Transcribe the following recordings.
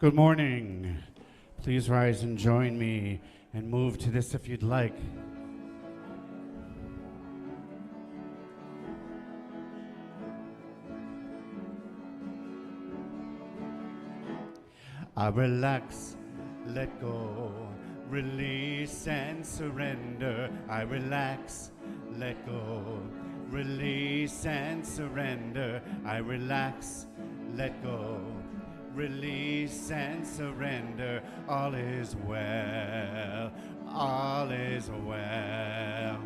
Good morning. Please rise and join me and move to this if you'd like. I relax, let go, release and surrender. I relax, let go, release and surrender. I relax, let go, release and surrender. All is well, all is well.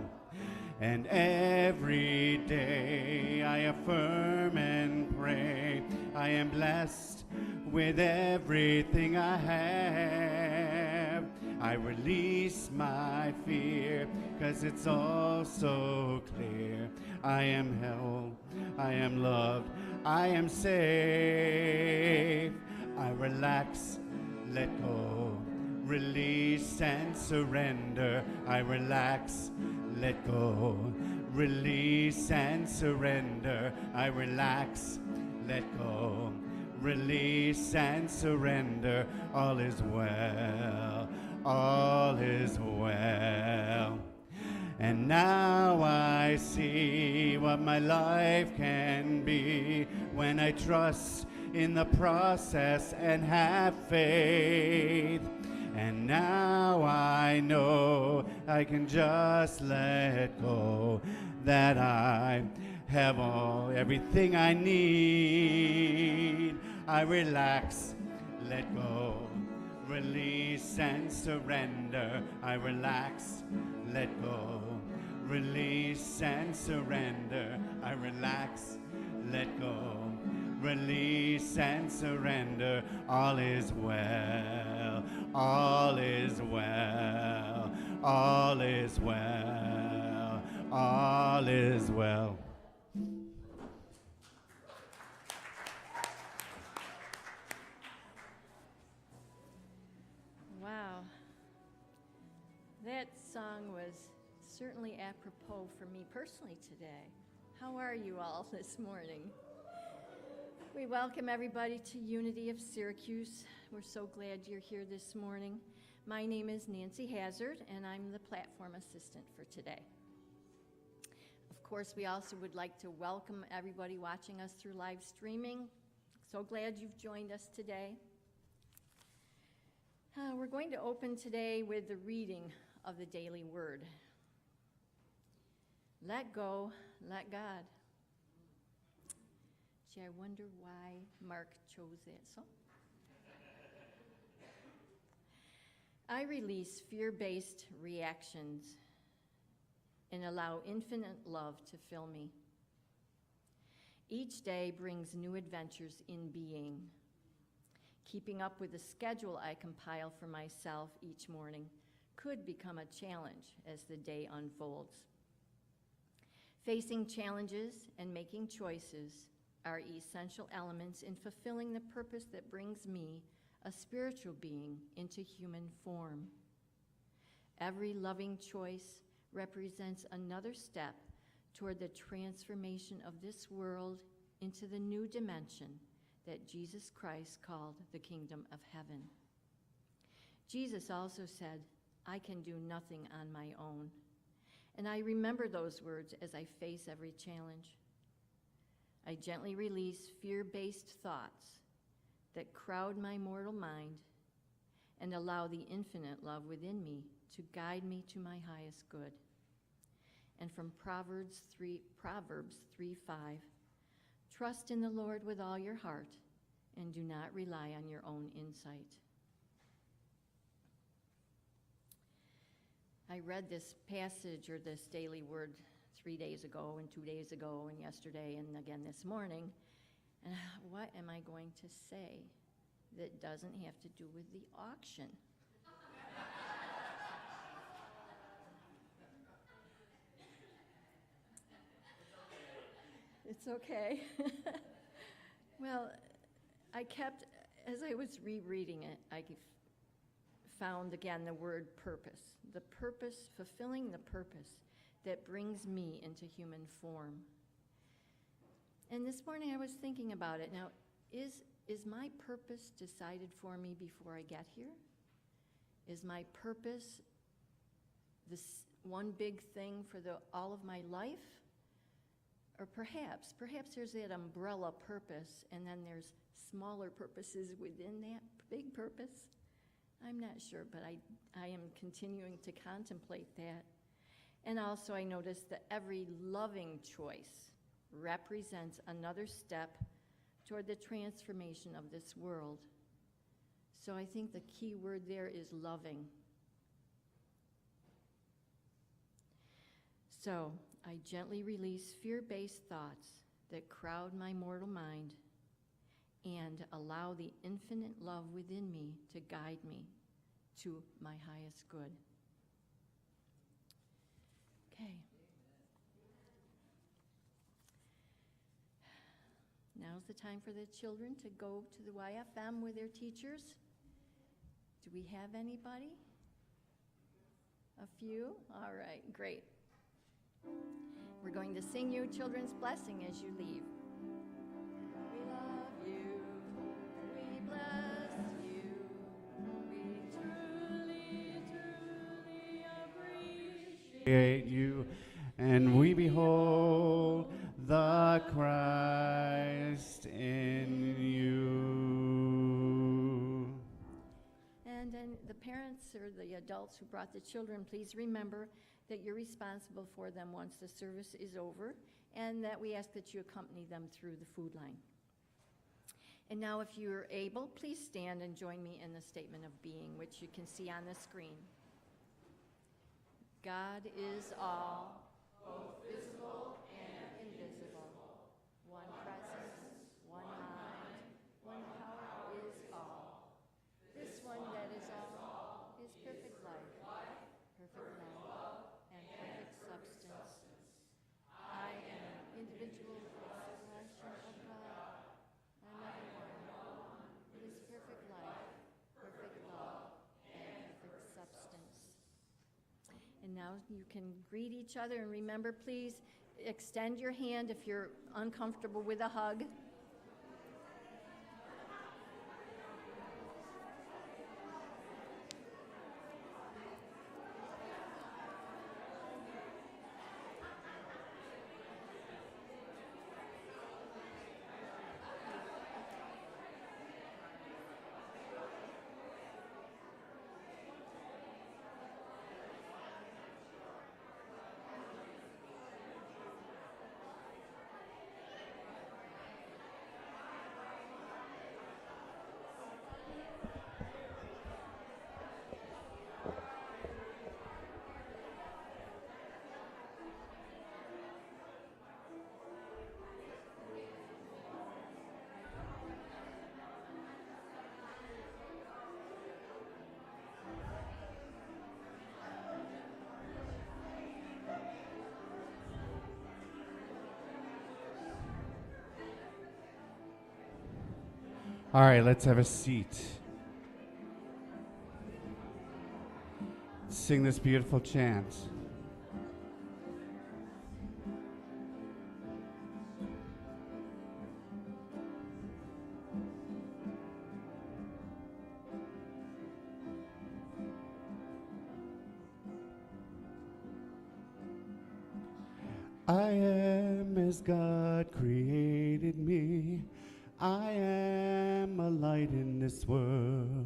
And every day I affirm and pray, I am blessed with everything I have. I release my fear, 'cause it's all so clear. I am held, I am loved, I am safe. I relax, let go, release and surrender. I relax, let go, release and surrender. I relax, let go, release and surrender. All is well, all is well. And now I see what my life can be when I trust in the process and have faith. And now I know I can just let go, that I have everything I need. I relax, let go, release and surrender. I relax, let go, release and surrender. I relax, let go, release and surrender. All is well, all is well, all is well, all is well. Wow. That song was certainly apropos for me personally today. How are you all this morning? We welcome everybody to Unity of Syracuse. We're so glad you're here this morning. My name is Nancy Hazard, and I'm the platform assistant for today. Of course, we also would like to welcome everybody watching us through live streaming. So glad you've joined us today. We're going to open today with the reading of the daily word. Let go, let God. Gee, I wonder why Mark chose that song. I release fear-based reactions and allow infinite love to fill me. Each day brings new adventures in being. Keeping up with the schedule I compile for myself each morning could become a challenge as the day unfolds. Facing challenges and making choices are essential elements in fulfilling the purpose that brings me, a spiritual being, into human form. Every loving choice represents another step toward the transformation of this world into the new dimension that Jesus Christ called the kingdom of heaven. Jesus also said, I can do nothing on my own. And I remember those words as I face every challenge. I gently release fear-based thoughts that crowd my mortal mind and allow the infinite love within me to guide me to my highest good. And from Proverbs 3:5, trust in the Lord with all your heart and do not rely on your own insight. I read this passage or this daily word 3 days ago and 2 days ago and yesterday and again this morning. And what am I going to say that doesn't have to do with the auction? It's okay. Well, as I was rereading it, I found again the word purpose. The purpose, fulfilling the purpose that brings me into human form. And this morning I was thinking about it. Now, Is my purpose decided for me before I get here? Is my purpose this one big thing for all of my life? Or perhaps there's that umbrella purpose, and then there's smaller purposes within that big purpose. I'm not sure, but I am continuing to contemplate that. And also I noticed that every loving choice represents another step toward the transformation of this world. So I think the key word there is loving. So I gently release fear-based thoughts that crowd my mortal mind and allow the infinite love within me to guide me to my highest good. Okay. Now's the time for the children to go to the YFM with their teachers. Do we have anybody? A few? All right, great. We're going to sing you Children's Blessing as you leave. We love you, we bless you, we truly, truly appreciate You, and we behold the Christ in you. And then the parents or the adults who brought the children, please remember that you're responsible for them once the service is over, and that we ask that you accompany them through the food line. And now, if you're able, please stand and join me in the statement of being, which you can see on the screen. God is all, both visible and invisible. One presence, one mind, one power is all. This one that is all is perfect life, perfect love, and perfect substance. I am an individual expression of God. Another one. It is perfect life, perfect love, and perfect substance. And now you can greet each other, and remember, please extend your hand if you're uncomfortable with a hug. All right, let's have a seat. Sing this beautiful chant. I am as God created me. I am a light in this world.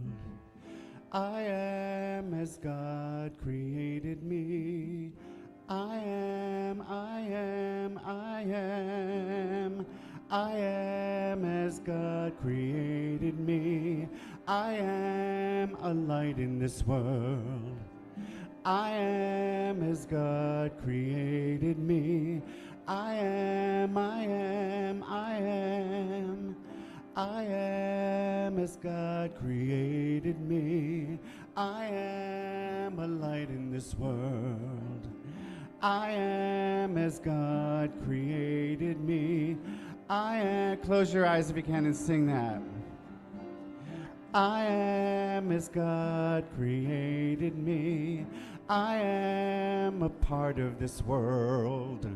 I am as God created me. I am as God created me. I am a light in this world. I am as God created me. I am as God created me. I am a light in this world. I am as God created me. I am, close your eyes if you can and sing that. I am as God created me. I am a part of this world.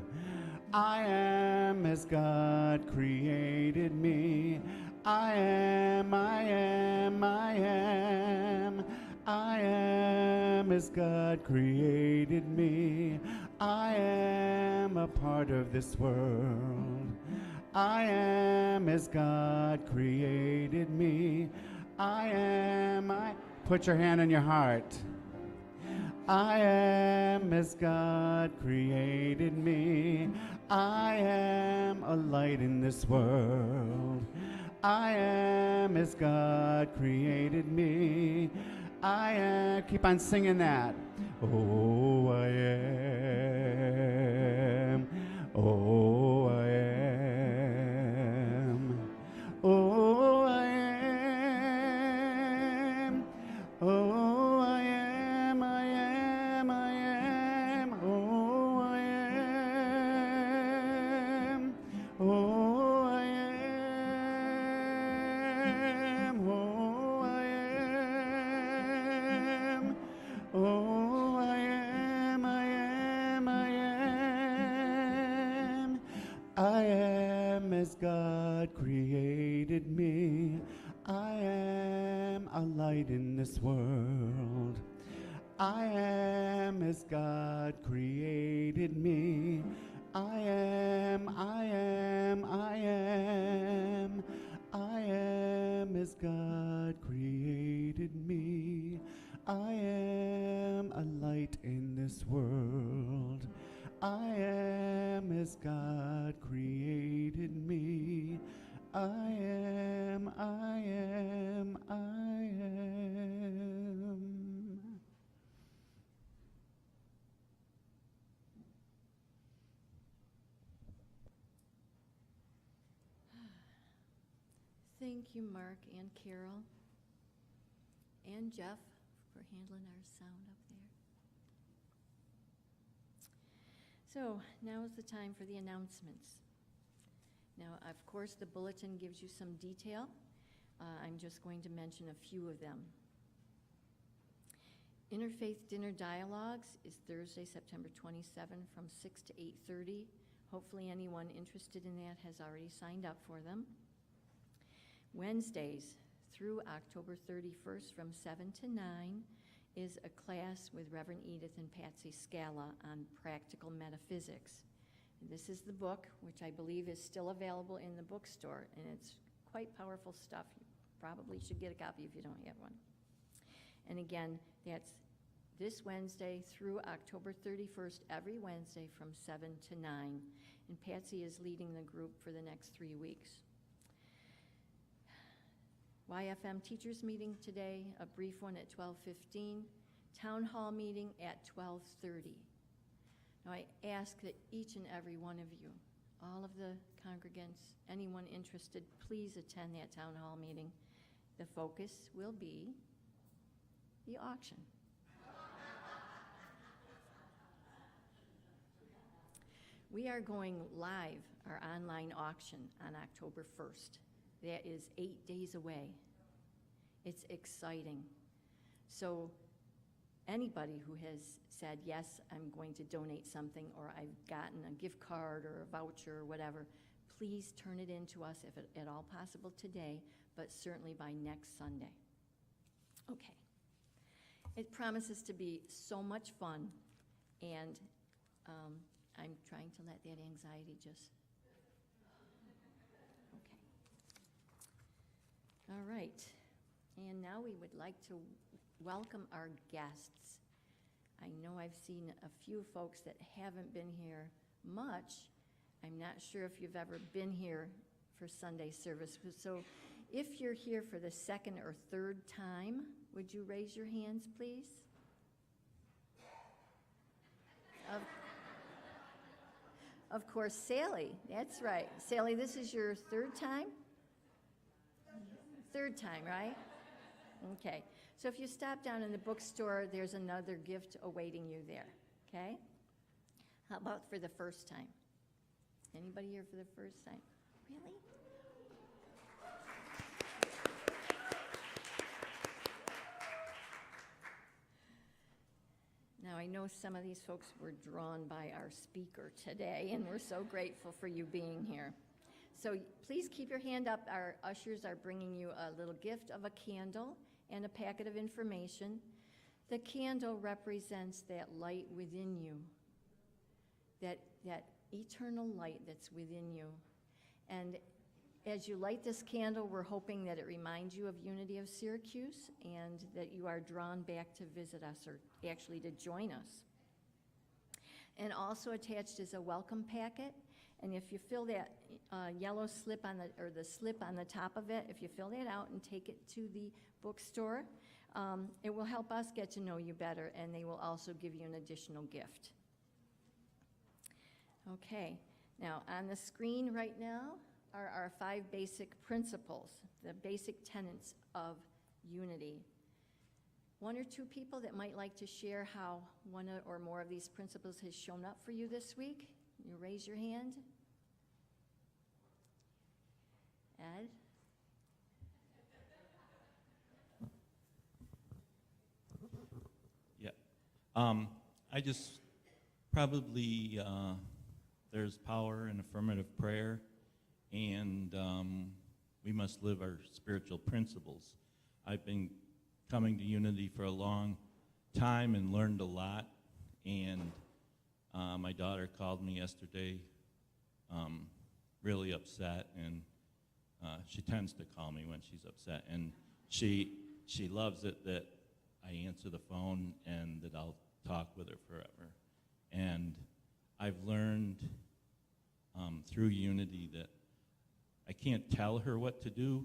I am as God created me. I am, I am, I am. I am as God created me. I am a part of this world. I am as God created me. I am, Put your hand on your heart. I am as God created me. I am a light in this world. I am as God created me. I am, keep on singing that. Oh, I am. Oh, I am. Oh, I am. Oh, I am, I am, I am. Oh, I am. Oh, I am. Oh, I am. Oh, I am, I am, I am. I am as God created me. I am a light in this world. I am as God created me. I am, I am, I am. I am as God created me. I am a light in this world. I am as God created me. I am, I am, I am. Thank you, Mark and Carol and Jeff for handling our sound up there. So now is the time for the announcements. Now, of course, the bulletin gives you some detail. I'm just going to mention a few of them. Interfaith Dinner Dialogues is Thursday, September 27 from 6 to 8:30. Hopefully anyone interested in that has already signed up for them. Wednesdays through October 31st from 7 to 9 is a class with Reverend Edith and Patsy Scala on practical metaphysics. This is the book, which I believe is still available in the bookstore, and it's quite powerful stuff. You probably should get a copy if you don't have one. And again, that's this Wednesday through October 31st, every Wednesday from 7 to 9. And Patsy is leading the group for the next 3 weeks. YFM teachers meeting today, a brief one at 12:15. Town hall meeting at 12:30. Now I ask that each and every one of you, all of the congregants, anyone interested, please attend that town hall meeting. The focus will be the auction. We are going live, our online auction, on October 1st. That is 8 days away. It's exciting. So anybody who has said, yes, I'm going to donate something, or I've gotten a gift card or a voucher or whatever, please turn it in to us if at all possible today, but certainly by next Sunday. Okay. It promises to be so much fun, and I'm trying to let that anxiety just... All right, and now we would like to welcome our guests. I know I've seen a few folks that haven't been here much. I'm not sure if you've ever been here for Sunday service. So if you're here for the second or third time, would you raise your hands, please? Of course, Sally, that's right. Sally, this is your third time? Third time, right? Okay. So if you stop down in the bookstore, there's another gift awaiting you there, okay? How about for the first time? Anybody here for the first time? Really? Now, I know some of these folks were drawn by our speaker today, and we're so grateful for you being here. So please keep your hand up. Our ushers are bringing you a little gift of a candle and a packet of information. The candle represents that light within you, that eternal light that's within you. And as you light this candle, we're hoping that it reminds you of Unity of Syracuse and that you are drawn back to visit us, or actually to join us. And also attached is a welcome packet. And if you fill that yellow slip or the slip on the top of it, if you fill that out and take it to the bookstore, it will help us get to know you better, and they will also give you an additional gift. Okay, now on the screen right now are our 5 basic principles, the basic tenets of unity. 1 or 2 people that might like to share how one or more of these principles has shown up for you this week? You raise your hand. Ed? Yeah. I just probably, there's power in affirmative prayer, and we must live our spiritual principles. I've been coming to Unity for a long time and learned a lot, and my daughter called me yesterday really upset, and she tends to call me when she's upset, and she loves it that I answer the phone and that I'll talk with her forever. And I've learned through Unity that I can't tell her what to do,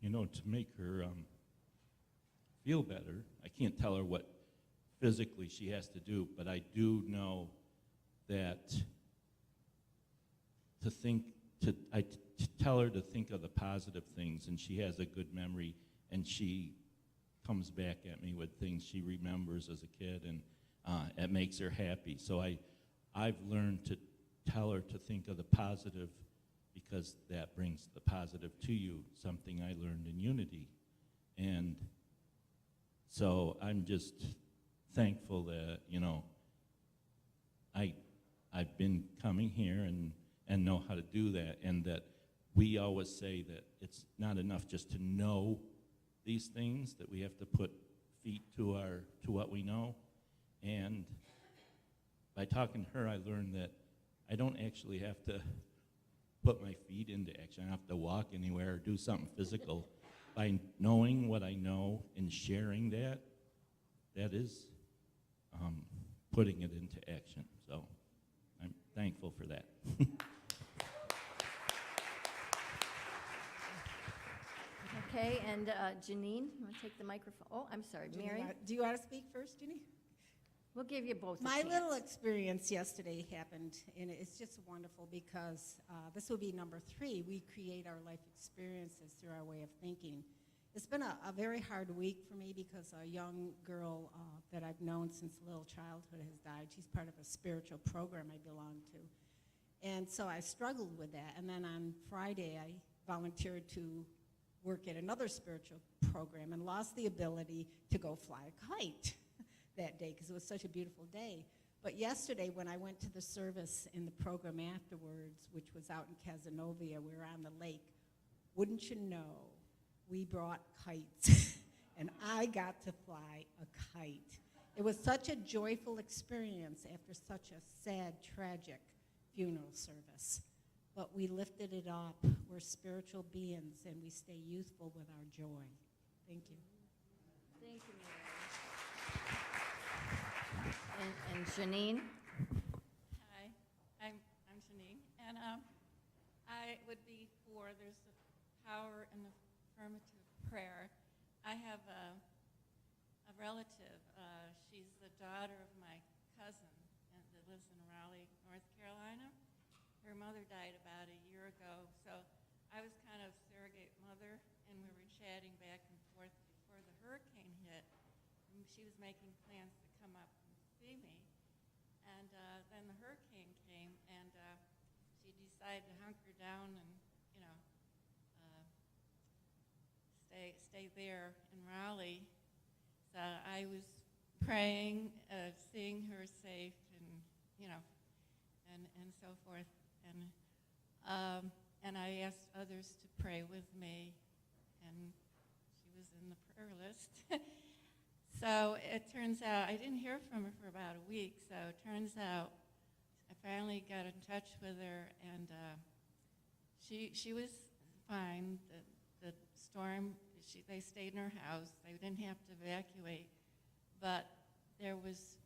you know, to make her feel better. I can't tell her what physically she has to do, but I do know that I tell her to think of the positive things, and she has a good memory, and she comes back at me with things she remembers as a kid, and it makes her happy. So I've learned to tell her to think of the positive, because that brings the positive to you, something I learned in Unity. And so I'm just thankful that, you know, I've been coming here and know how to do that, and that we always say that it's not enough just to know these things, that we have to put feet to what we know. And by talking to her, I learned that I don't actually have to put my feet into action. I don't have to walk anywhere or do something physical. By knowing what I know and sharing that is putting it into action. So I'm thankful for that. Okay, and Janine, you want to take the microphone? Oh, I'm sorry, Mary. Do you want to speak first, Ginny? We'll give you both a My chance. little experience yesterday happened, and it's just wonderful because this will be number 3. We create our life experiences through our way of thinking. It's been a very hard week for me because a young girl that I've known since little childhood has died. She's part of a spiritual program I belong to. And so I struggled with that. And then on Friday, I volunteered to work at another spiritual program and lost the ability to go fly a kite that day because it was such a beautiful day. But yesterday when I went to the service in the program afterwards, which was out in Cazenovia, we were on the lake, wouldn't you know, we brought kites and I got to fly a kite. It was such a joyful experience after such a sad, tragic funeral service. But we lifted it up. We're spiritual beings, and we stay youthful with our joy. Thank you. Thank you, Mary. And Janine? Hi, I'm Janine, and I would be for there's a power in affirmative prayer. I have a relative. She's the daughter of my cousin that lives in Raleigh, North Carolina. Her mother died about a year ago, so I was kind of surrogate mother, and we were chatting back and forth before the hurricane hit. And she was making plans to come up and see me. And then the hurricane came, and she decided to hunker down and, you know, stay there in Raleigh. So I was praying, seeing her safe, and, you know, and so forth. And I asked others to pray with me, and she was in the prayer list. So it turns out, I didn't hear from her for about a week, so it turns out I finally got in touch with her, and she was fine. The storm, they stayed in her house. They didn't have to evacuate, but there was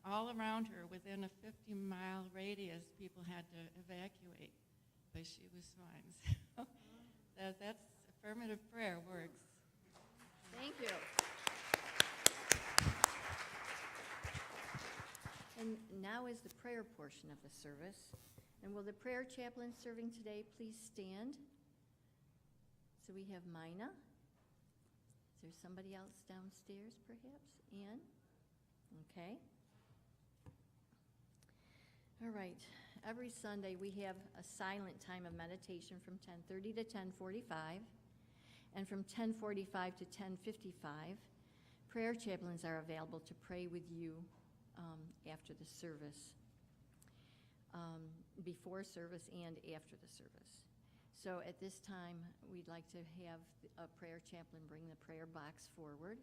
all around her, within a 50-mile radius, people had to evacuate, but she was fine. So that's affirmative prayer works. Thank you. And now is the prayer portion of the service. And will the prayer chaplain serving today please stand? So we have Mina. Is there somebody else downstairs, perhaps? Ann? Okay. All right. Every Sunday we have a silent time of meditation from 10:30 to 10:45, and from 10:45 to 10:55. Prayer chaplains are available to pray with you after the service, before service and after the service. So at this time, we'd like to have a prayer chaplain bring the prayer box forward.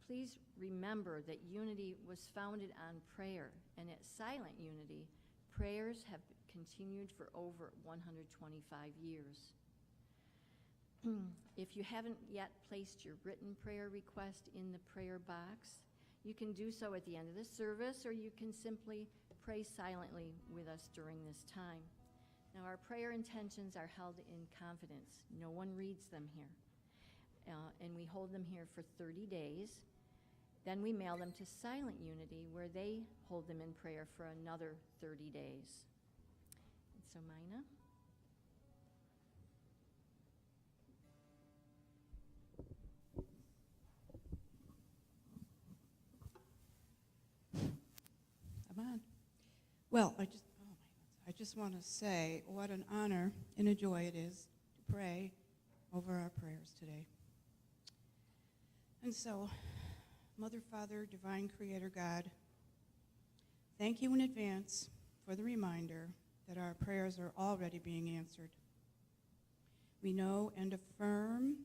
Please remember that unity was founded on prayer, and at Silent Unity, prayers have continued for over 125 years. If you haven't yet placed your written prayer request in the prayer box, you can do so at the end of the service, or you can simply pray silently with us during this time. Now, our prayer intentions are held in confidence. No one reads them here. And we hold them here for 30 days. Then we mail them to Silent Unity, where they hold them in prayer for another 30 days. And so, Mina? I'm on. Well, I just want to say what an honor and a joy it is to pray over our prayers today. And so, Mother, Father, Divine Creator God, thank you in advance for the reminder that our prayers are already being answered. We know and affirm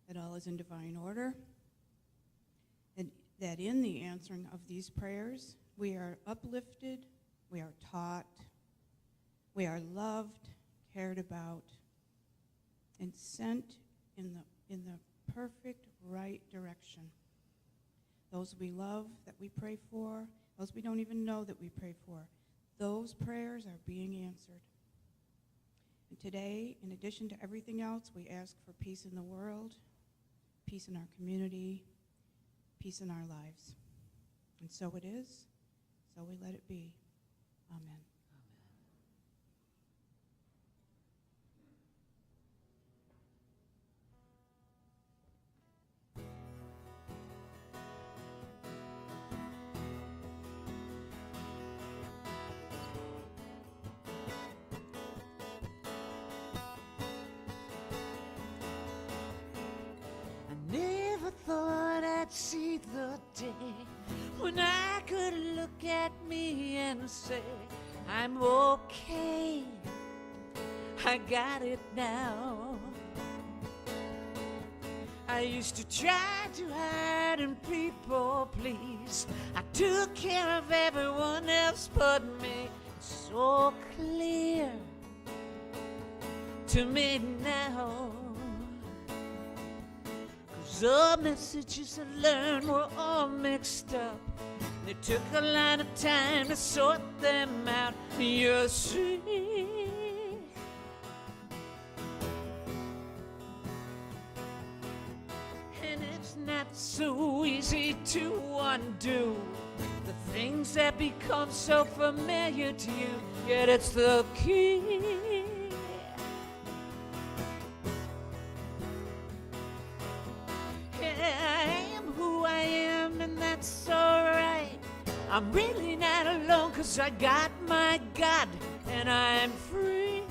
that all is in divine order, and that in the answering of these prayers, we are uplifted, we are taught, we are loved, cared about, and sent in the perfect right direction. Those we love that we pray for, those we don't even know that we pray for, those prayers are being answered. And today, in addition to everything else, we ask for peace in the world, peace in our community, peace in our lives. And so it is, so we let it be. Amen. Never thought I'd see the day when I could look at me and say, I'm okay, I got it now. I used to try to hide and people please. I took care of everyone else but me. It's so clear to me now. The messages I learned were all mixed up. They took a lot of time to sort them out. You see, and it's not so easy to undo the things that become so familiar to you. Yet it's the key. I'm really not alone, 'cause I got my God and I'm free.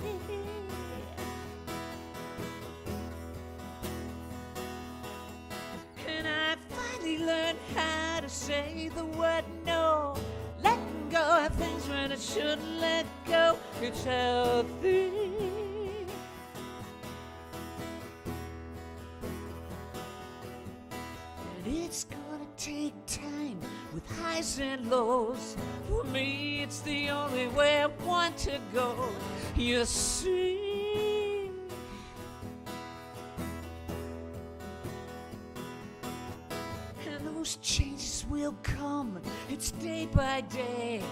And I finally say the word no, letting go of things when it shouldn't let go. It's healthy. And it's gonna take time with highs and lows. For me, it's the only way I want to go. You see, and those changes will come. It's day by day.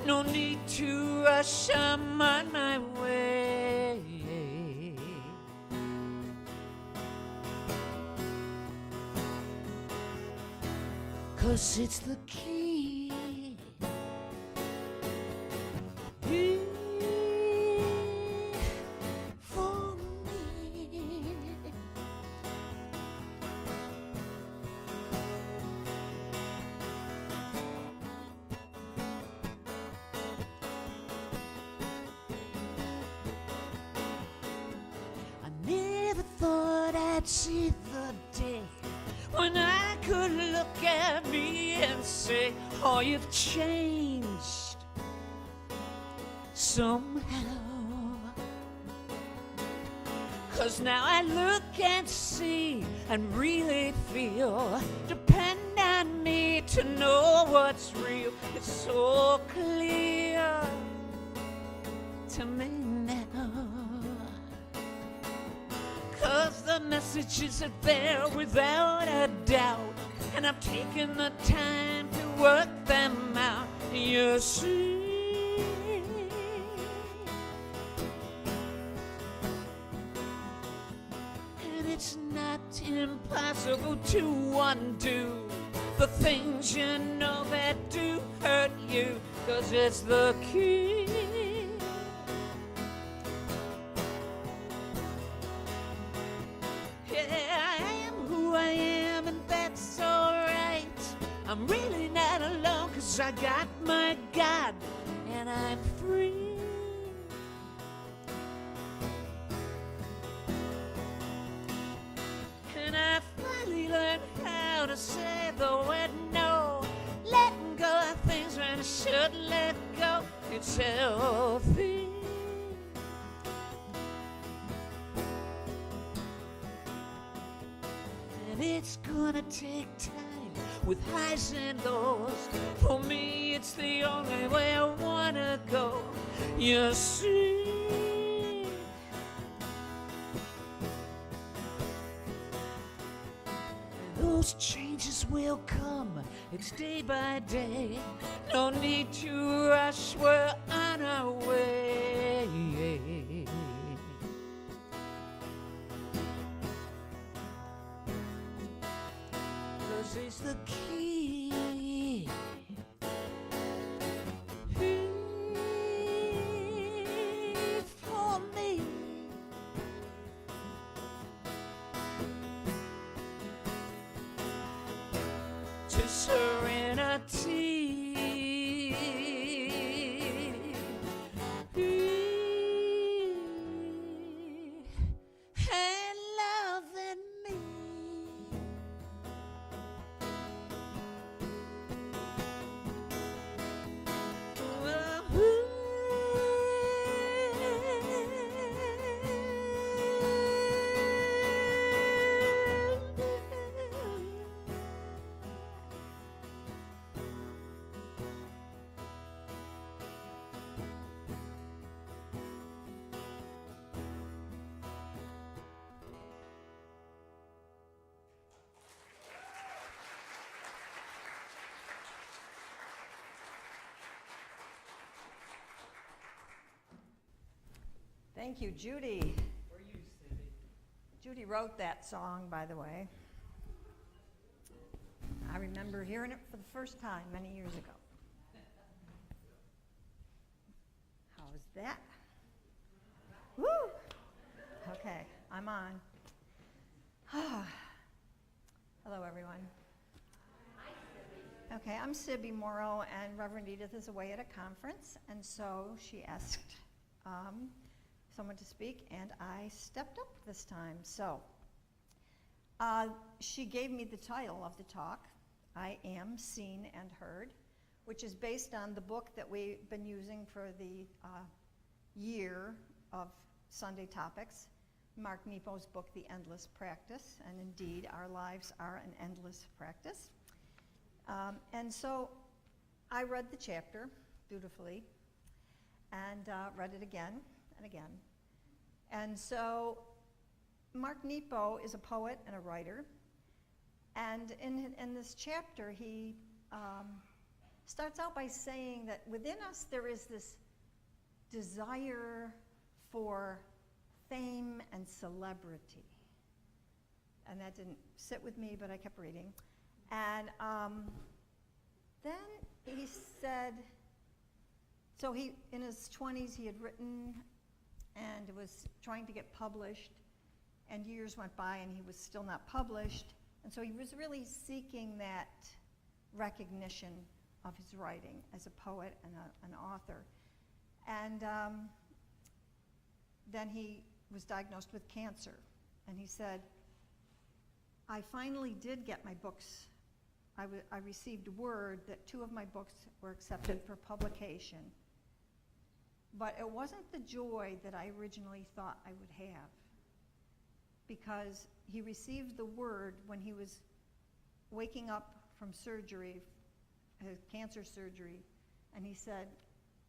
No need to rush. I'm on my way. 'Cause it's the key. For me. I never thought I'd see the day when I could look at me and say, oh, you've changed somehow. 'Cause now I look and see and really feel. Depend on me to know what's real. It's so clear to me now. 'Cause the messages are there without a doubt, and I'm taking the time to work them out. You see, and it's not impossible to undo the things you know that do hurt you. 'Cause it's the key. I'm really not alone, 'cause I got my God, and I'm free. And I finally learned how to say the word no, letting go of things when I should let go. It's healthy. And it's gonna take time with highs and lows. For me, it's the only way I wanna go. You see, those changes will come. It's day by day. No need to rush. We're on our way. 'Cause it's the key. For me. To serenity. And loving me. Thank you, Judy. For you, Cybie. Judy wrote that song, by the way. I remember hearing it for the first time many years ago. How's that? Woo! Okay, I'm on. Hello, everyone. Okay, I'm Cybie Mauro, and Reverend Edith is away at a conference, and so she asked someone to speak, and I stepped up this time. So she gave me the title of the talk, I Am Seen and Heard, which is based on the book that we've been using for the year of Sunday topics, Mark Nepo's book, The Endless Practice, and indeed, our lives are an endless practice. And so I read the chapter dutifully and read it again and again. And so Mark Nepo is a poet and a writer, and in this chapter, he starts out by saying that within us there is this desire for fame and celebrity. And that didn't sit with me, but I kept reading. And then he said, so he, in his 20s, he had written and was trying to get published, and years went by and he was still not published. And so he was really seeking that recognition of his writing as a poet and an author. And then he was diagnosed with cancer. And he said, I finally did get my books. I received word that 2 of my books were accepted for publication. But it wasn't the joy that I originally thought I would have, because he received the word when he was waking up from surgery, his cancer surgery, and he said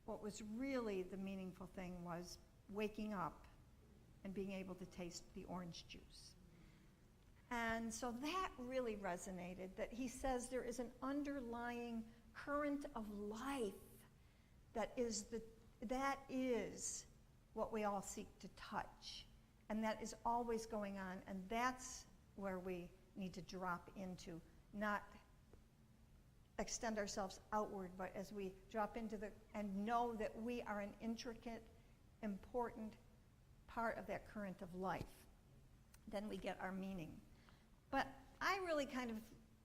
what was really the meaningful thing was waking up and being able to taste the orange juice. And so that really resonated, that he says there is an underlying current of life that is what we all seek to touch. And that is always going on, and that's where we need to drop into, not extend ourselves outward, but as we drop into and know that we are an intricate, important part of that current of life, then we get our meaning. But I really kind of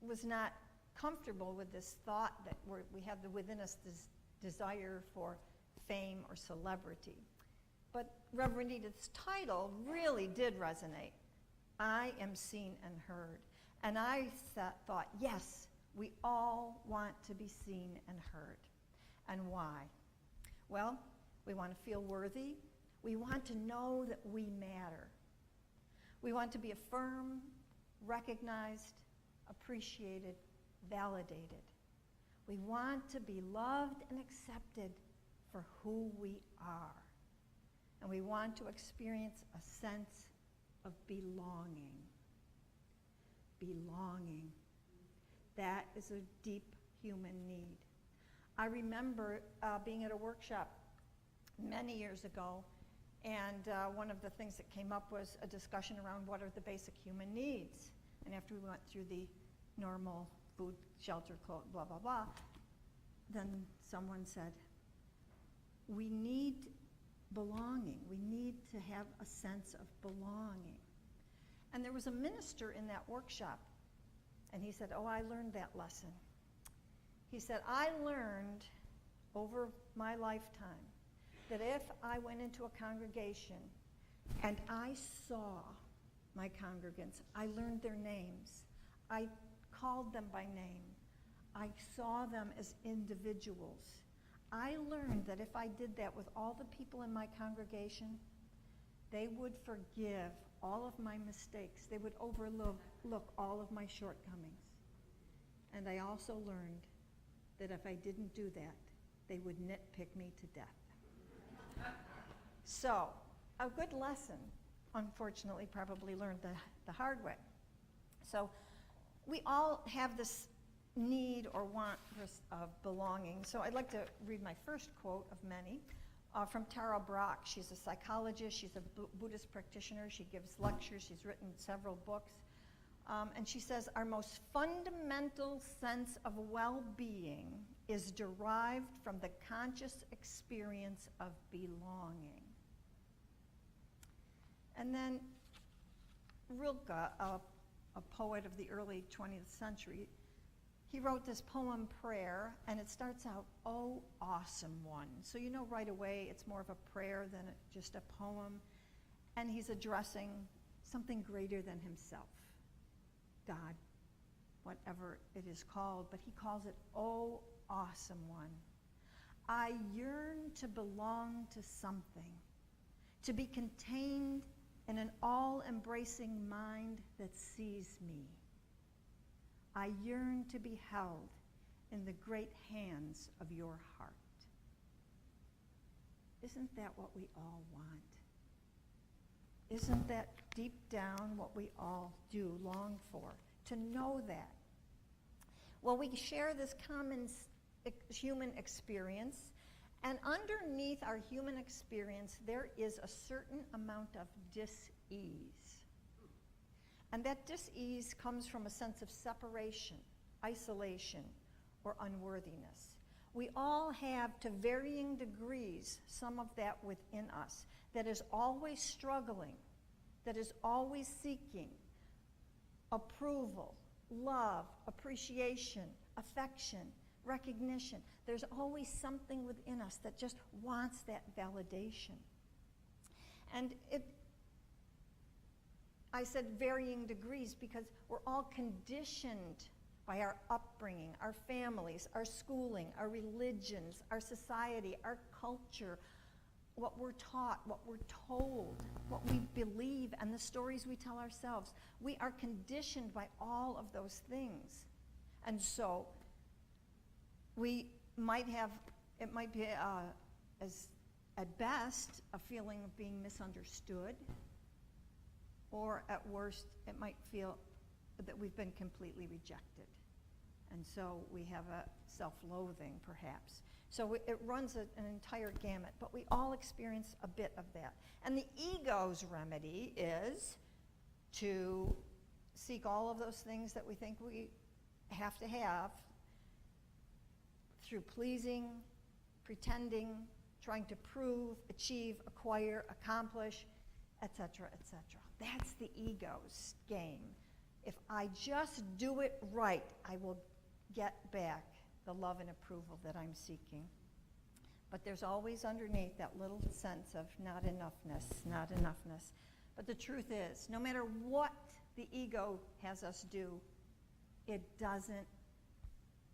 was not comfortable with this thought that we have within us this desire for fame or celebrity. But Reverend Edith's title really did resonate. I am seen and heard. And I thought, yes, we all want to be seen and heard. And why? Well, we want to feel worthy. We want to know that we matter. We want to be affirmed, recognized, appreciated, validated. We want to be loved and accepted for who we are. And we want to experience a sense of belonging. Belonging. That is a deep human need. I remember being at a workshop many years ago, and one of the things that came up was a discussion around what are the basic human needs. And after we went through the normal food, shelter, clothes, blah, blah, blah, then someone said, we need belonging. We need to have a sense of belonging. And there was a minister in that workshop, and he said, oh, I learned that lesson. He said, I learned over my lifetime that if I went into a congregation and I saw my congregants, I learned their names, I called them by name, I saw them as individuals. I learned that if I did that with all the people in my congregation, they would forgive all of my mistakes. They would overlook all of my shortcomings. And I also learned that if I didn't do that, they would nitpick me to death. So, a good lesson, unfortunately, probably learned the hard way. So, we all have this need or want of belonging. So I'd like to read my first quote of many from Tara Brach. She's a psychologist, she's a Buddhist practitioner, she gives lectures, she's written several books. And she says, our most fundamental sense of well-being is derived from the conscious experience of belonging. And then Rilke, a poet of the early 20th century, he wrote this poem, Prayer, and it starts out, oh, awesome one. So you know right away it's more of a prayer than just a poem. And he's addressing something greater than himself, God, whatever it is called. But he calls it, oh, awesome one. I yearn to belong to something, to be contained in an all-embracing mind that sees me. I yearn to be held in the great hands of your heart. Isn't that what we all want? Isn't that deep down what we all do long for? To know that. Well, we share this common human experience, and underneath our human experience, there is a certain amount of dis-ease. And that dis-ease comes from a sense of separation, isolation, or unworthiness. We all have, to varying degrees, some of that within us that is always struggling, that is always seeking approval, love, appreciation, affection, recognition. There's always something within us that just wants that validation. And I said varying degrees because we're all conditioned by our upbringing, our families, our schooling, our religions, our society, our culture, what we're taught, what we're told, what we believe, and the stories we tell ourselves. We are conditioned by all of those things. And so we might have, it might be as at best a feeling of being misunderstood, or at worst it might feel that we've been completely rejected. And so we have a self-loathing perhaps. So it runs an entire gamut, but we all experience a bit of that. And the ego's remedy is to seek all of those things that we think we have to have through pleasing, pretending, trying to prove, achieve, acquire, accomplish, etc., etc. That's the ego's game. If I just do it right, I will get back the love and approval that I'm seeking. But there's always underneath that little sense of not enoughness, not enoughness. But the truth is, no matter what the ego has us do, it doesn't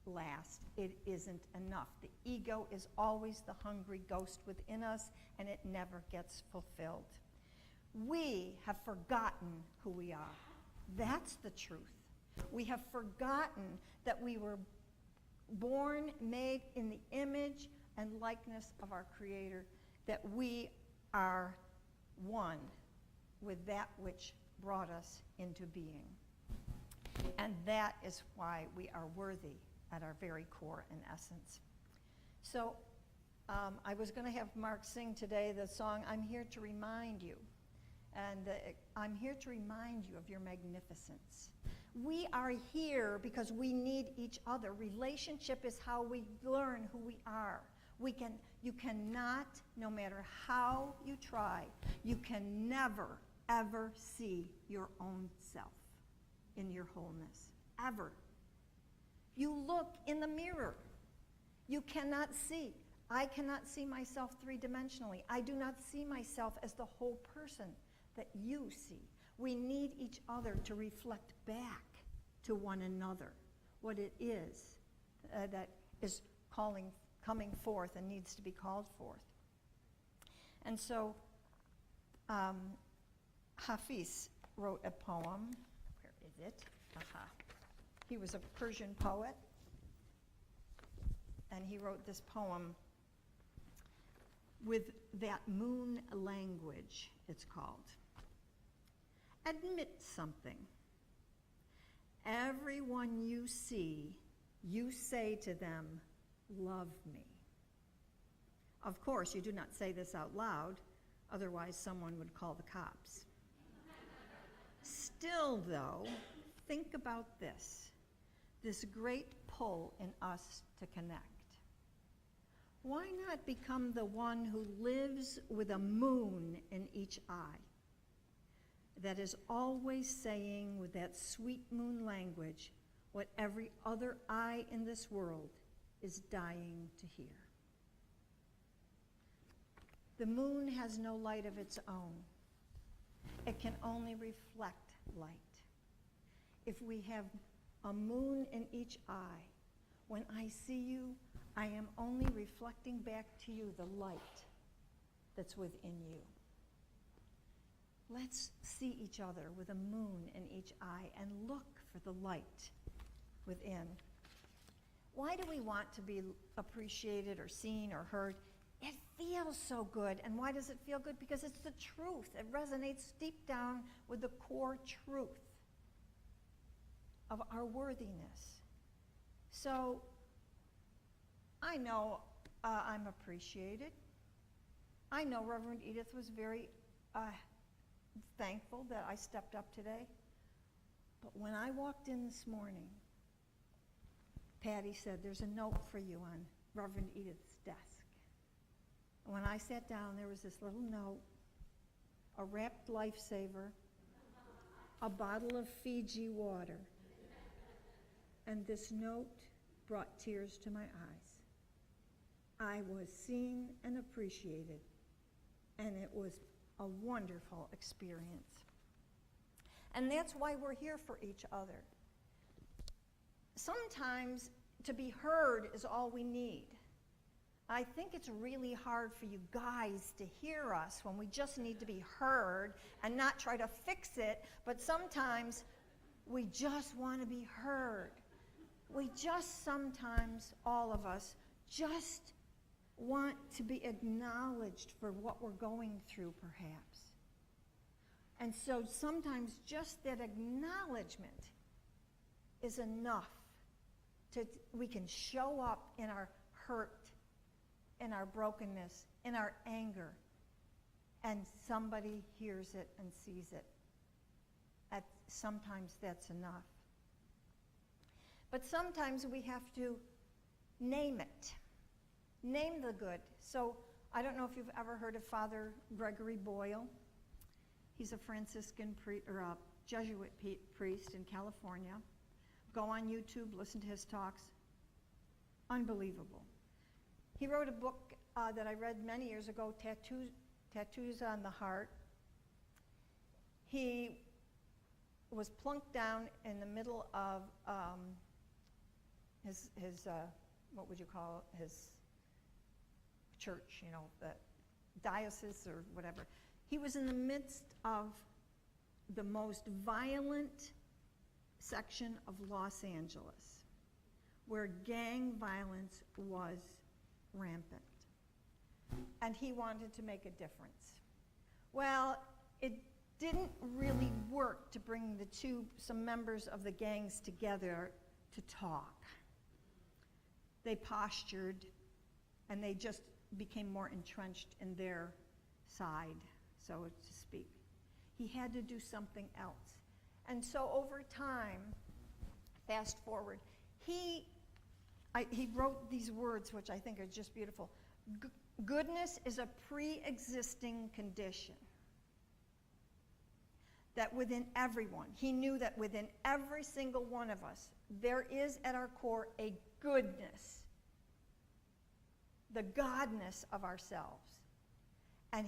last. It isn't enough. The ego is always the hungry ghost within us, and it never gets fulfilled. We have forgotten who we are. That's the truth. We have forgotten that we were born, made in the image and likeness of our Creator, that we are one with that which brought us into being. And that is why we are worthy at our very core and essence. So I was going to have Mark sing today the song, I'm Here to Remind You. And I'm here to remind you of your magnificence. We are here because we need each other. Relationship is how we learn who we are. You cannot, no matter how you try, you can never, ever see your own self in your wholeness, ever. You look in the mirror. You cannot see. I cannot see myself three-dimensionally. I do not see myself as the whole person that you see. We need each other to reflect back to one another what it is that is coming forth and needs to be called forth. And so Hafiz wrote a poem. Where is it? Aha. He was a Persian poet, and he wrote this poem with that moon language, it's called. Admit something. Everyone you see, you say to them, love me. Of course, you do not say this out loud, otherwise someone would call the cops. Still, though, think about this great pull in us to connect. Why not become the one who lives with a moon in each eye, that is always saying with that sweet moon language what every other eye in this world is dying to hear? The moon has no light of its own. It can only reflect light. If we have a moon in each eye, When I see you, I am only reflecting back to you the light that's within you. Let's see each other with a moon in each eye and look for the light within. Why do we want to be appreciated or seen or heard? It feels so good. And why does it feel good? Because it's the truth. It resonates deep down with the core truth of our worthiness. So I know I'm appreciated. I know Reverend Edith was very thankful that I stepped up today. But when I walked in this morning, Patty said, there's a note for you on Reverend Edith's desk. And when I sat down, there was this little note, a wrapped lifesaver, a bottle of Fiji water. And this note brought tears to my eyes. I was seen and appreciated, and it was a wonderful experience. And that's why we're here for each other. Sometimes to be heard is all we need. I think it's really hard for you guys to hear us when we just need to be heard and not try to fix it, but sometimes we just want to be heard. We just sometimes, all of us, just want to be acknowledged for what we're going through, perhaps. And so sometimes just that acknowledgement is enough. We can show up in our hurt, in our brokenness, in our anger, and somebody hears it and sees it. Sometimes that's enough. But sometimes we have to name it. Name the good. So I don't know if you've ever heard of Father Gregory Boyle. He's a Franciscan or a Jesuit priest in California. Go on YouTube, listen to his talks. Unbelievable. He wrote a book that I read many years ago, Tattoos on the Heart. He was plunked down in the middle of his what would you call it, his church, the diocese or whatever. He was in the midst of the most violent section of Los Angeles, where gang violence was rampant. And he wanted to make a difference. Well, it didn't really work to bring some members of the gangs together to talk. They postured, and they just became more entrenched in their side, so to speak. He had to do something else. And so over time, fast forward, he wrote these words, which I think are just beautiful. Goodness is a pre-existing condition that within everyone, he knew that within every single one of us, there is at our core a goodness, the godness of ourselves. And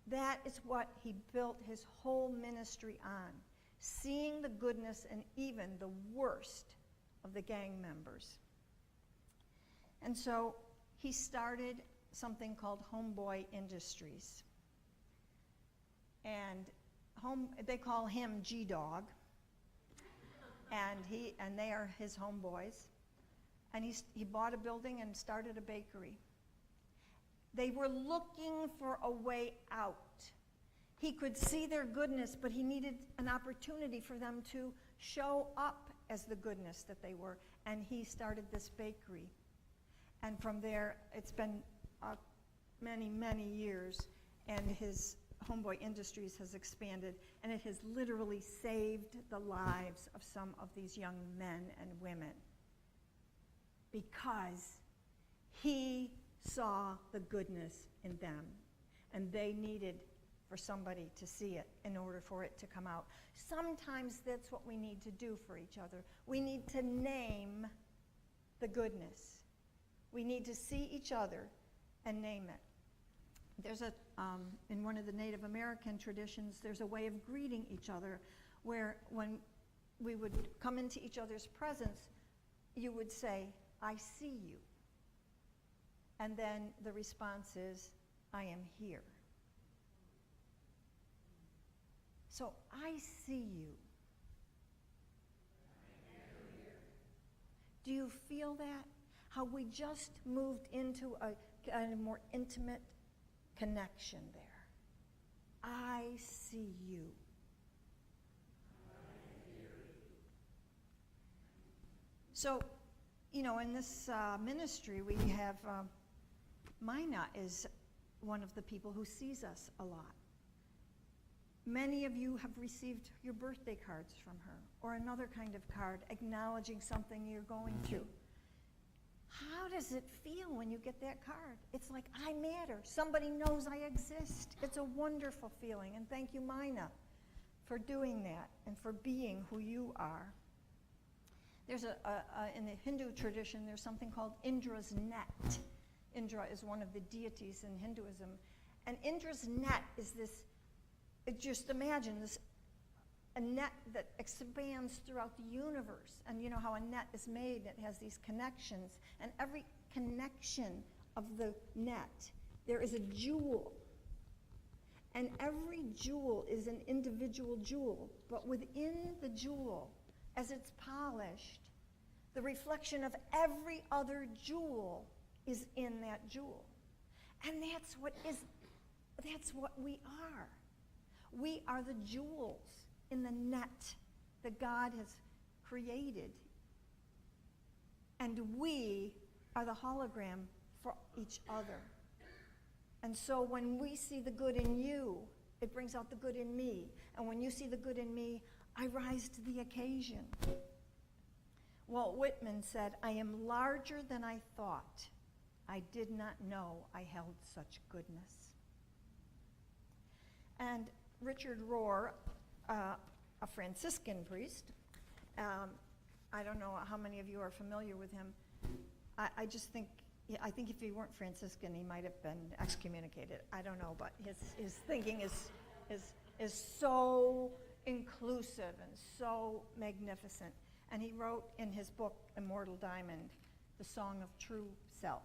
that is what he built his whole ministry on, seeing the goodness in even the worst of the gang members. And so he started something called Homeboy Industries. And they call him G-Dog. And they are his homeboys. And he bought a building and started a bakery. They were looking for a way out. He could see their goodness, but he needed an opportunity for them to show up as the goodness that they were. And he started this bakery. And from there, it's been many, many years, and his Homeboy Industries has expanded, and it has literally saved the lives of some of these young men and women because he saw the goodness in them, and they needed for somebody to see it in order for it to come out. Sometimes that's what we need to do for each other. We need to name the goodness. We need to see each other and name it. There's in one of the Native American traditions, there's a way of greeting each other where when we would come into each other's presence, you would say, I see you. And then the response is, I am here. So I see you. Do you feel that? How we just moved into a kind of more intimate connection there. I see you. So, in this ministry, we have Mina is one of the people who sees us a lot. Many of you have received your birthday cards from her, or another kind of card acknowledging something you're going through. How does it feel when you get that card? It's like, I matter. Somebody knows I exist. It's a wonderful feeling. And thank you, Mina, for doing that and for being who you are. There's in the Hindu tradition, there's something called Indra's net. Indra is one of the deities in Hinduism. And Indra's net is this, just imagine this, a net that expands throughout the universe. And you know how a net is made, it has these connections. And every connection of the net, there is a jewel. And every jewel is an individual jewel. But within the jewel, as it's polished, the reflection of every other jewel is in that jewel. And that's what we are. We are the jewels in the net that God has created. And we are the hologram for each other. And so when we see the good in you, it brings out the good in me. And when you see the good in me, I rise to the occasion. Walt Whitman said, I am larger than I thought. I did not know I held such goodness. And Richard Rohr, a Franciscan priest, I don't know how many of you are familiar with him. I think if he weren't Franciscan, he might have been excommunicated. I don't know, but his thinking is so inclusive and so magnificent. And he wrote in his book, Immortal Diamond, the Song of True Self.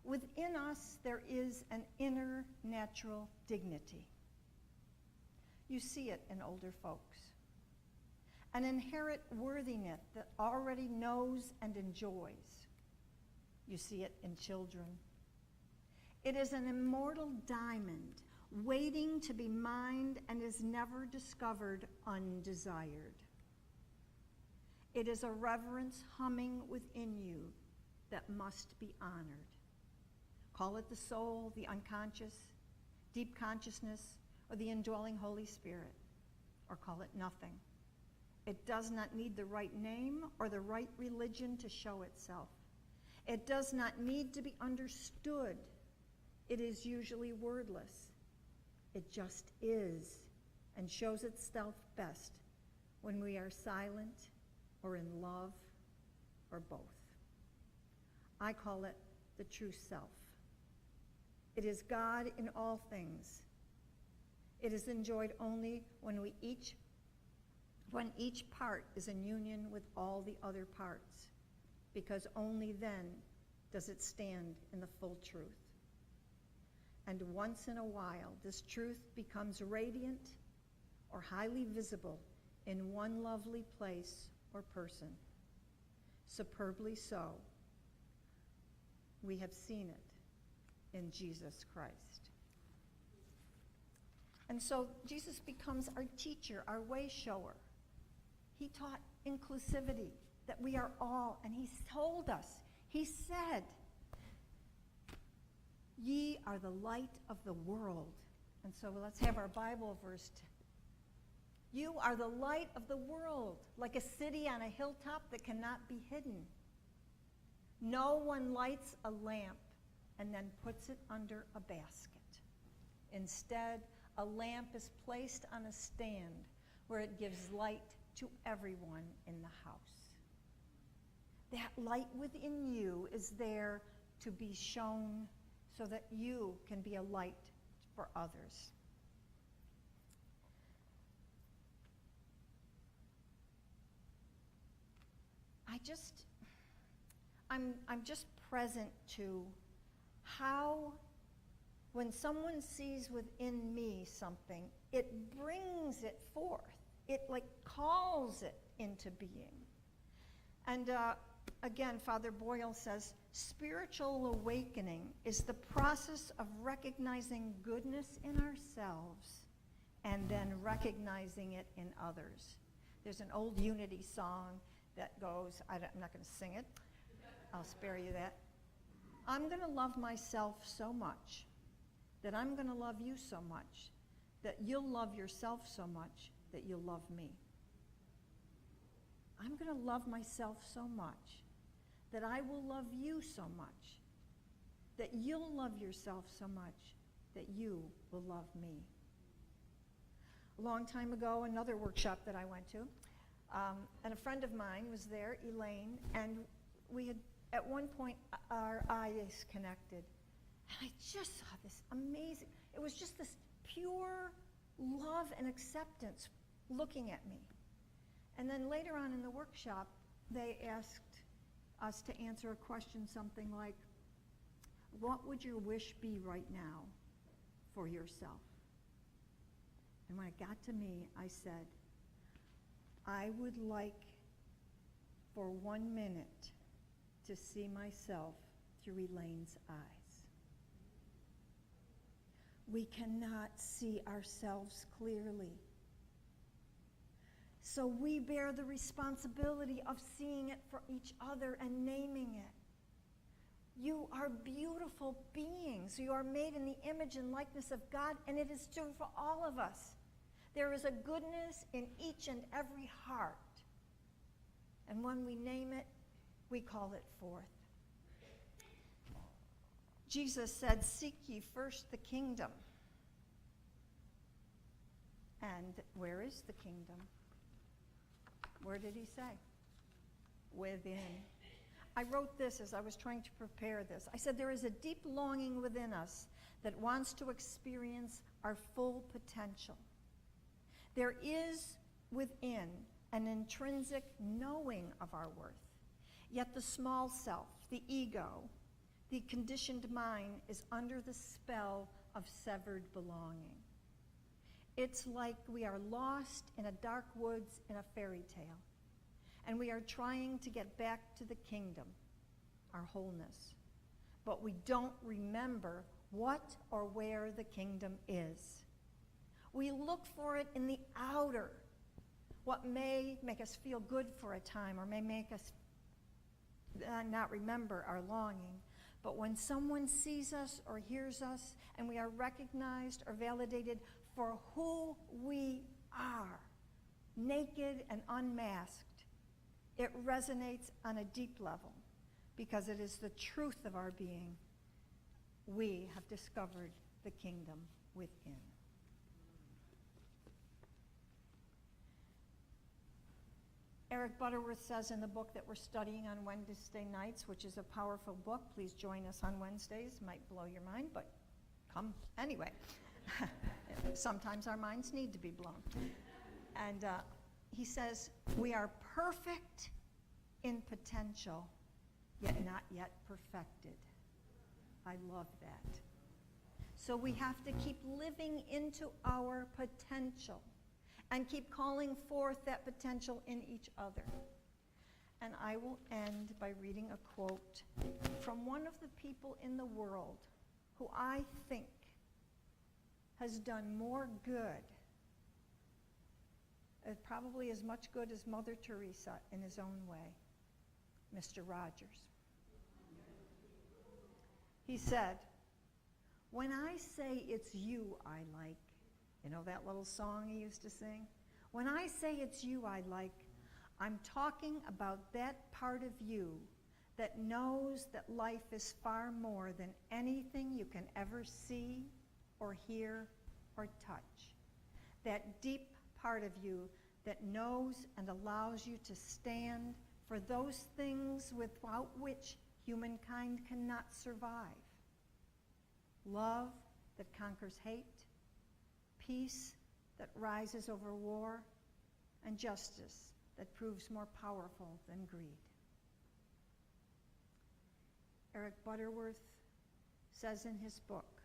Within us, there is an inner natural dignity. You see it in older folks. An inherent worthiness that already knows and enjoys. You see it in children. It is an immortal diamond waiting to be mined and is never discovered undesired. It is a reverence humming within you that must be honored. Call it the soul, the unconscious, deep consciousness, or the indwelling Holy Spirit, or call it nothing. It does not need the right name or the right religion to show itself. It does not need to be understood. It is usually wordless. It just is and shows itself best when we are silent or in love or both. I call it the true self. It is God in all things. It is enjoyed only when each part is in union with all the other parts, because only then does it stand in the full truth. And once in a while, this truth becomes radiant or highly visible in one lovely place or person. Superbly so. We have seen it in Jesus Christ. And so Jesus becomes our teacher, our way shower. He taught inclusivity, that we are all, and he told us, he said, ye are the light of the world. And so let's have our Bible verse. You are the light of the world, like a city on a hilltop that cannot be hidden. No one lights a lamp and then puts it under a basket. Instead, a lamp is placed on a stand where it gives light to everyone in the house. That light within you is there to be shown so that you can be a light for others. I'm just present to how when someone sees within me something, it brings it forth. It like calls it into being. And again, Father Boyle says, spiritual awakening is the process of recognizing goodness in ourselves and then recognizing it in others. There's an old Unity song that goes, I'm not going to sing it. I'll spare you that. I'm going to love myself so much that I'm going to love you so much that you'll love yourself so much that you'll love me. I'm going to love myself so much that I will love you so much that you'll love yourself so much that you will love me. A long time ago, another workshop that I went to, and a friend of mine was there, Elaine, and we had, at one point, our eyes connected. And I just saw this amazing, it was just this pure love and acceptance looking at me. And then later on in the workshop, they asked us to answer a question, something like, what would your wish be right now for yourself? And when it got to me, I said, I would like for 1 minute to see myself through Elaine's eyes. We cannot see ourselves clearly. So we bear the responsibility of seeing it for each other and naming it. You are beautiful beings. You are made in the image and likeness of God, and it is true for all of us. There is a goodness in each and every heart. And when we name it, we call it forth. Jesus said, seek ye first the kingdom. And where is the kingdom? Where did he say? Within. I wrote this as I was trying to prepare this. I said, there is a deep longing within us that wants to experience our full potential. There is within an intrinsic knowing of our worth. Yet the small self, the ego, the conditioned mind is under the spell of severed belonging. It's like we are lost in a dark woods in a fairy tale, and we are trying to get back to the kingdom, our wholeness. But we don't remember what or where the kingdom is. We look for it in the outer, what may make us feel good for a time or may make us not remember our longing. But when someone sees us or hears us and we are recognized or validated for who we are, naked and unmasked, it resonates on a deep level because it is the truth of our being. We have discovered the kingdom within. Eric Butterworth says in the book that we're studying on Wednesday nights, which is a powerful book, please join us on Wednesdays, might blow your mind, but come anyway. Sometimes our minds need to be blown. And he says, we are perfect in potential, yet not yet perfected. I love that. So we have to keep living into our potential and keep calling forth that potential in each other. And I will end by reading a quote from one of the people in the world who I think has done more good, probably as much good as Mother Teresa in his own way, Mr. Rogers. He said, when I say it's you I like, you know that little song he used to sing? When I say it's you I like, I'm talking about that part of you that knows that life is far more than anything you can ever see or hear or touch. That deep part of you that knows and allows you to stand for those things without which humankind cannot survive. Love that conquers hate, peace that rises over war, and justice that proves more powerful than greed. Eric Butterworth says in his book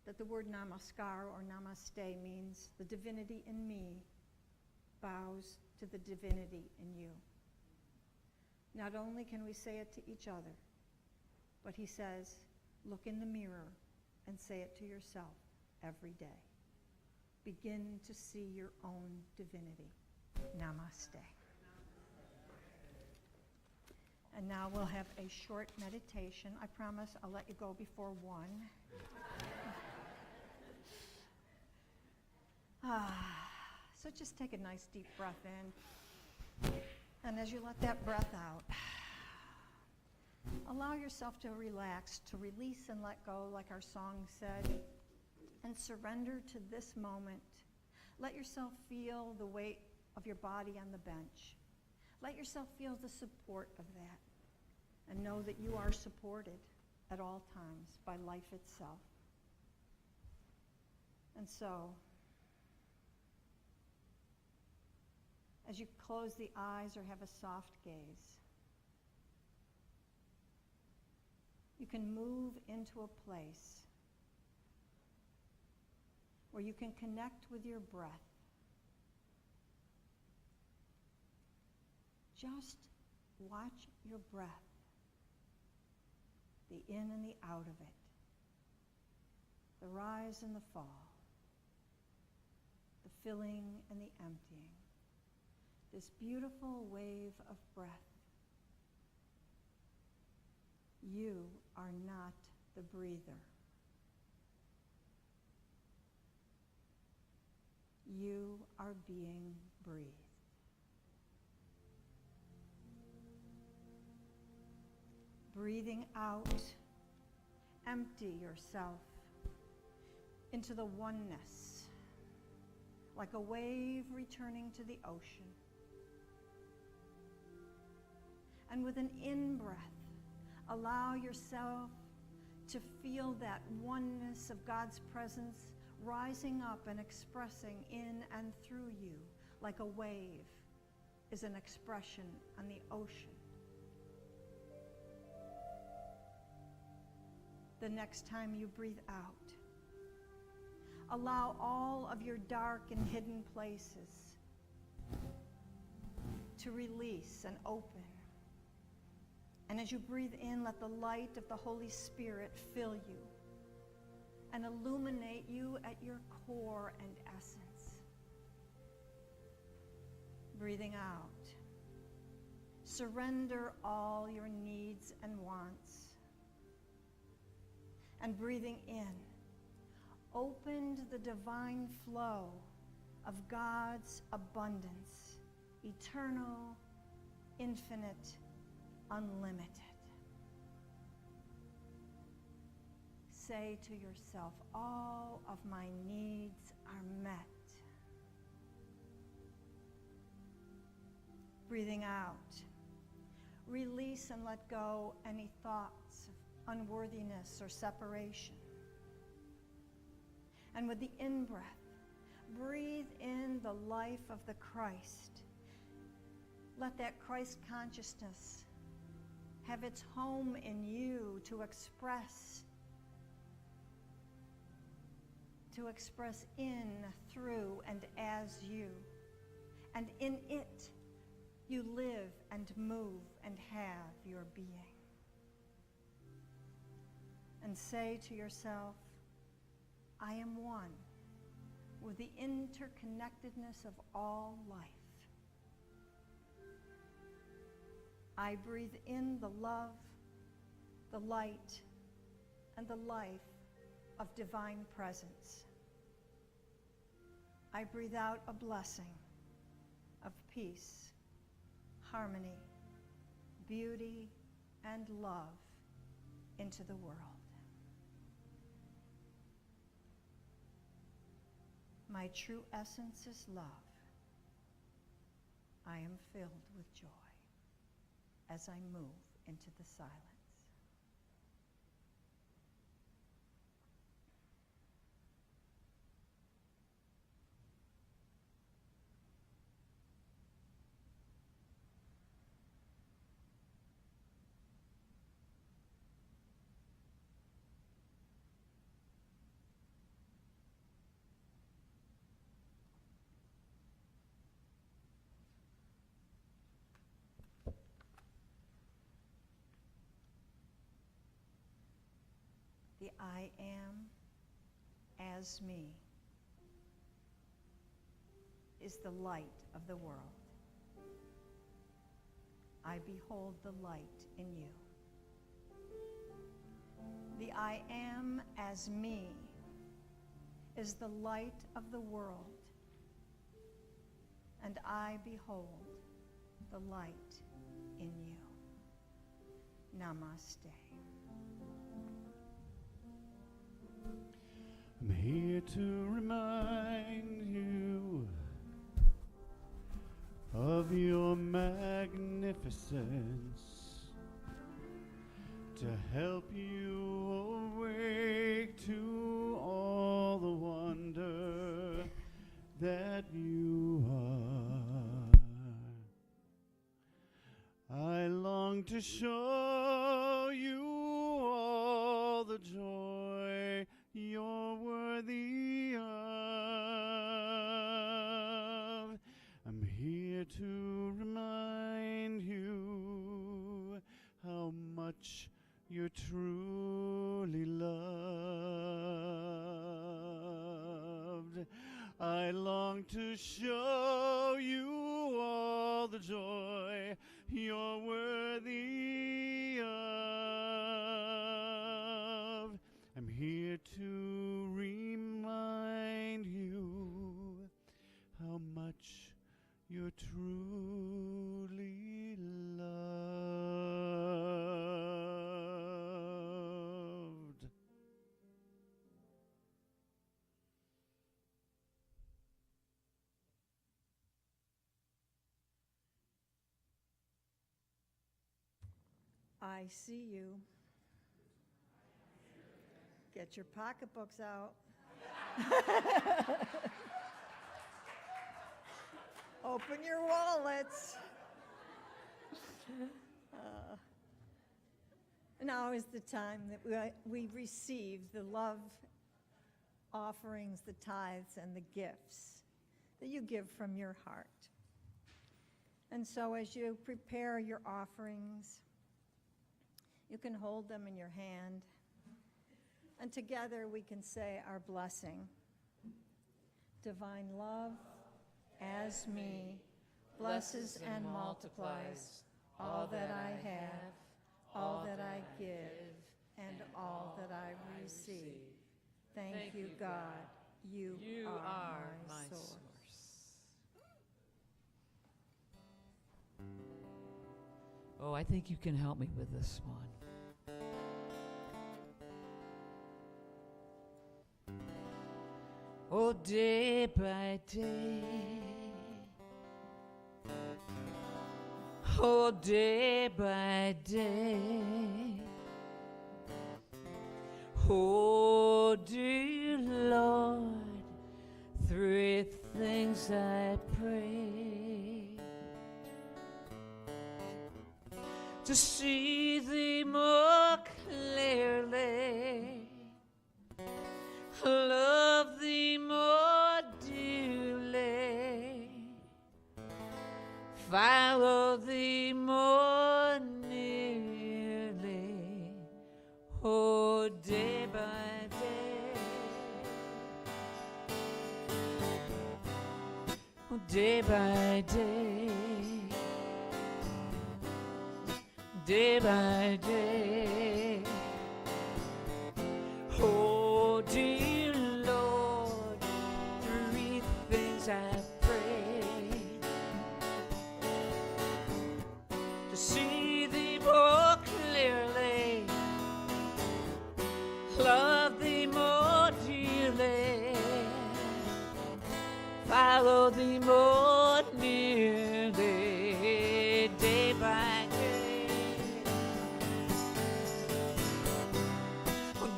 that the word namaskar or namaste means the divinity in me bows to the divinity in you. Not only can we say it to each other, but he says, look in the mirror and say it to yourself every day. Begin to see your own divinity. Namaste. And now we'll have a short meditation. I promise I'll let you go before 1. So just take a nice deep breath in. And as you let that breath out, allow yourself to relax, to release and let go, like our song said, and surrender to this moment. Let yourself feel the weight of your body on the bench. Let yourself feel the support of that, and know that you are supported at all times by life itself. And so, as you close the eyes or have a soft gaze, you can move into a place where you can connect with your breath. Just watch your breath, the in and the out of it, the rise and the fall, the filling and the emptying. This beautiful wave of breath. You are not the breather. You are being breathed. Breathing out, empty yourself into the oneness, like a wave returning to the ocean. And with an in-breath, allow yourself to feel that oneness of God's presence rising up and expressing in and through you, like a wave is an expression on the ocean. The next time you breathe out, allow all of your dark and hidden places to release and open. And as you breathe in, let the light of the Holy Spirit fill you and illuminate you at your core and essence. Breathing out, surrender all your needs and wants. And breathing in, opened the divine flow of God's abundance, eternal, infinite, unlimited. Say to yourself, all of my needs are met. Breathing out, release and let go any thoughts of unworthiness or separation. And with the in-breath, breathe in the life of the Christ. Let that Christ consciousness have its home in you to express in, through, and as you. And in it, you live and move and have your being. And say to yourself, I am one with the interconnectedness of all life. I breathe in the love, the light, and the life of divine presence. I breathe out a blessing of peace, harmony, beauty, and love into the world. My true essence is love. I am filled with joy as I move into the silence. the I am as me is the light of the world. I behold the light in you. The I am as me is the light of the world, and I behold the light in you. Namaste. I'm here to remind you of your magnificence, to help you awake to all the wonder that you are. I long to show you all the joy you're worthy of. I'm here to remind you how much you're truly loved. I long to show you all the joy you're worthy of. I'm here to remind you how much you're truly loved. I see you. Get your pocketbooks out. Open your wallets. Now is the time that we receive the love offerings, the tithes, and the gifts that you give from your heart. And so as you prepare your offerings, you can hold them in your hand, and together we can say our blessing. Divine love, as me, blesses and multiplies all that I have, all that I give, and all that I receive. Thank you, God. You are my source. Oh, I think you can help me with this one. Oh, day by day, oh, day by day, oh, dear Lord, three things I pray: to see thee more clearly, love thee more dearly, follow thee more nearly, oh, day by day, oh, day by day, day by day, oh, dear Lord, three things I pray: to see thee more clearly, love thee more dearly, follow thee more nearly, day by day,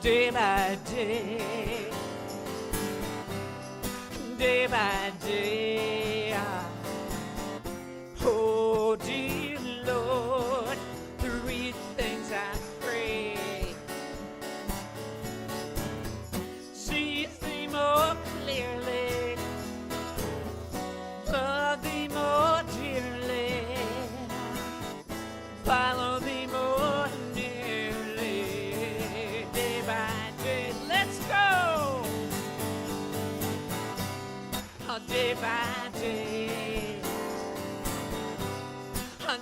day by day, day by day. Oh, dear Lord, three things I pray: see thee more clearly, love thee more dearly, follow thee more nearly, day by day. day by day,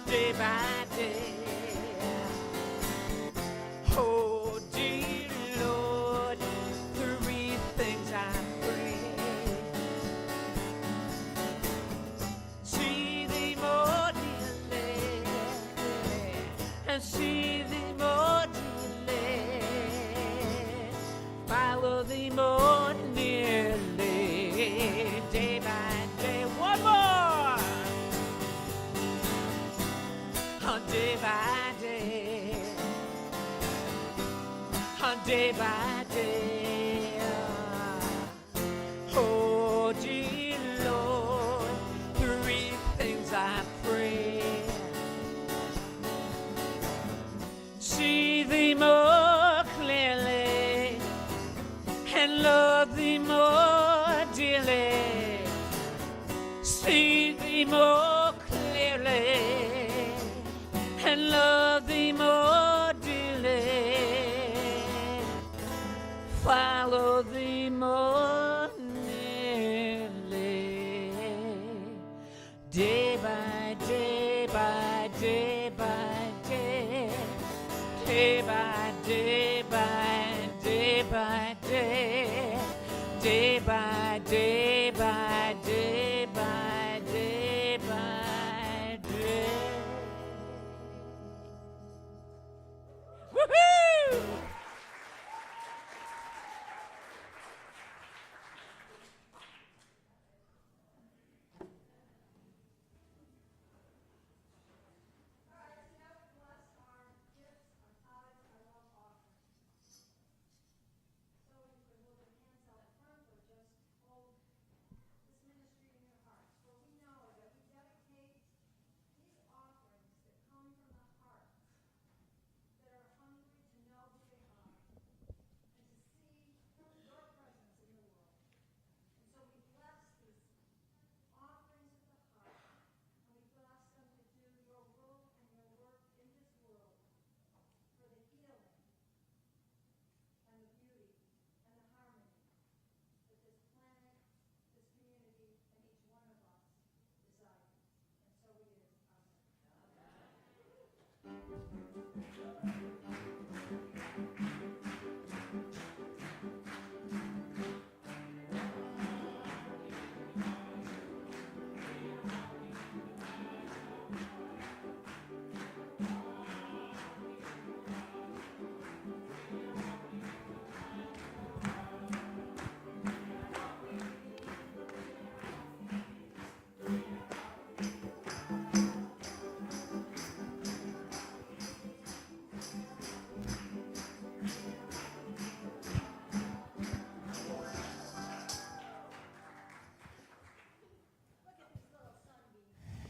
day by day. Oh, dear Lord, three things I pray. See thee more dearly, and see thee more dearly, follow thee more nearly, day by day. One more, day by day, day by day. Oh, dear Lord, three things I pray. See thee more clearly and love thee more dearly. See thee more clearly and love thee more dearly. Follow thee more nearly, day by day, by day by day, day by day, by day by day, day by day, by day by day by day. Woohoo!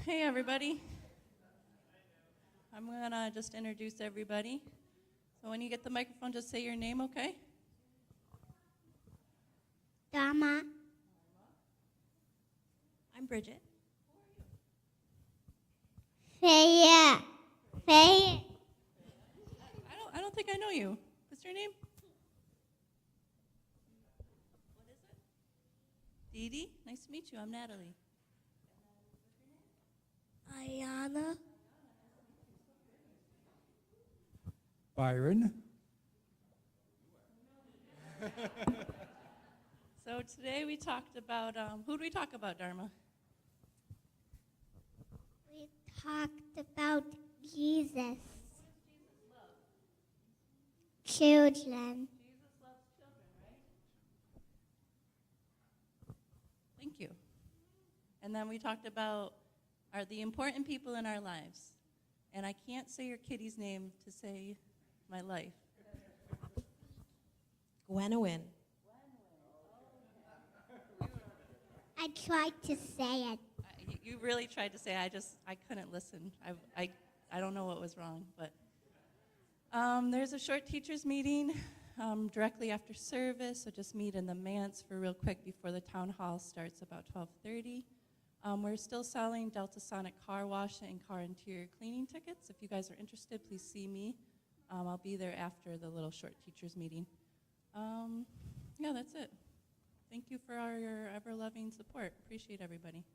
Hey, everybody. I'm going to just introduce everybody. So when you get the microphone, just say your name, okay? Dharma. I'm Bridget. Freya. Freya. I don't think I know you. What's your name? What is it? Dee Dee. Nice to meet you. I'm Natalie. Ayana. Byron. So today we talked about, who did we talk about, Dharma? We talked about Jesus. Children. Jesus loves children, right? Thank you. And then we talked about are the important people in our lives. And I can't say your kitty's name to say my life. Gwenwyn. I tried to say it. You really tried to say it. I couldn't listen. I don't know what was wrong. But there's a short teachers meeting directly after service, so just meet in the manse for real quick before the town hall starts about 12:30. We're still selling Delta Sonic car wash and car interior cleaning tickets. If you guys are interested, please see me. I'll be there after the little short teachers meeting. Yeah, that's it. thank you for all your ever-loving support. Appreciate everybody.